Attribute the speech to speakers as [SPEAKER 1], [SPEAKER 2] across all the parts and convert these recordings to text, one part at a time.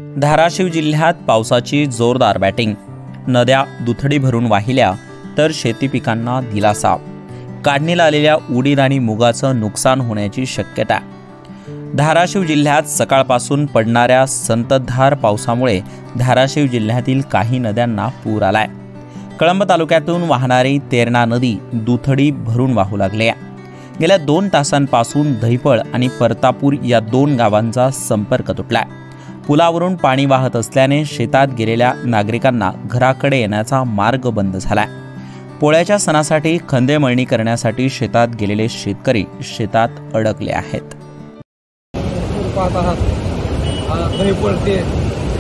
[SPEAKER 1] धाराशिव जिल्ह्यात पावसाची जोरदार बॅटिंग। नद्या दुथडी भरून वाहिल्या तर शेती पिकांना दिलासा। काढणीला आलेल्या उडीद आणि मुगाचं नुकसान होण्याची शक्यता। धाराशिव जिल्ह्यात सकाळपासून पडणाऱ्या संततधार पावसामुळे धाराशिव जिल्ह्यातील काही नद्यांना पूर आलाय। कळंब तालुक्यातून वाहणारी तेरणा नदी दुथडी भरून वाहू लागली आहे। गेल्या 2 तासांपासून दहिपळ आणि परतापूर या 2 गावांचा संपर्क तुटलाय। पुलावरून पाणी वाहत असल्याने शेतात गेलेल्या नागरिकांना घराकडे येण्याचा मार्ग बंद झालाय। पोळ्याच्या सणासाठी खंदेमळणी करण्यासाठी शेतात गेलेले शेतकरी शेतात अडकले आहेत।
[SPEAKER 2] दहिपळ ते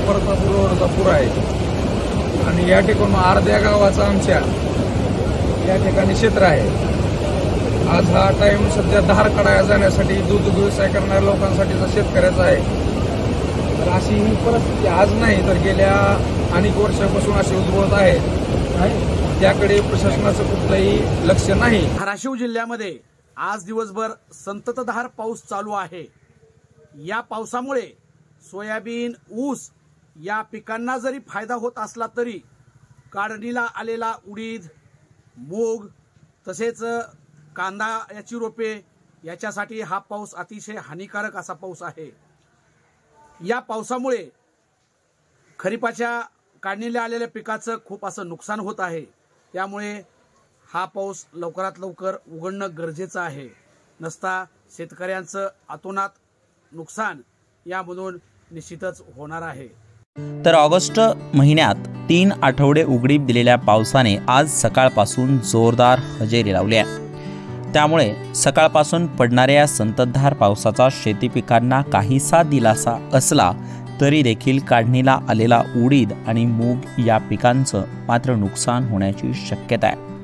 [SPEAKER 2] परतापूर रोडचा पूर आहे आणि या ठिकाणी अर्ध्या गावाचा आमच्या या ठिकाणी क्षेत्र आहे। आज हा टाइम सध्या धार काढायला जाण्यासाठी दूध व्यवसाय करणाऱ्या लोकांसाठीचा शेतकऱ्याचा आहे। तर अशी ही परिस्थिती आज नाही तर गेल्या अनेक वर्षापासून अशी उद्भवत आहे, त्याकडे प्रशासनाचं कुठलंही लक्ष नाही।
[SPEAKER 3] धाराशिव जिल्ह्यामध्ये आज दिवसभर संततधार पाऊस चालू आहे। या पावसामुळे सोयाबीन, ऊस या पिकांना जरी फायदा होत असला तरी काढणीला आलेला उडीद, मूग तसेच कांदा याची रोपे याच्यासाठी हा पाऊस अतिशय हानिकारक असा पाऊस आहे। या पावसामुळे खरीपाच्या काढणीला आलेल्या पिकाचं खूप असं नुकसान होत आहे। त्यामुळे हा पाऊस लवकरात लवकर उघडणं गरजेचं आहे, नसता शेतकऱ्यांचं अतोनात नुकसान यामधून निश्चितच होणार आहे।
[SPEAKER 1] तर ऑगस्ट महिन्यात 3 आठवडे उघडीप दिलेल्या पावसाने आज सकाळपासून जोरदार हजेरी लावली आहे। त्यामुळे सकाळपासून पडणाऱ्या संततधार पावसाचा शेती पिकांना काहीसा दिलासा असला तरी देखील काढणीला आलेला उडीद आणि मूग या पिकांचं मात्र नुकसान होण्याची शक्यता आहे।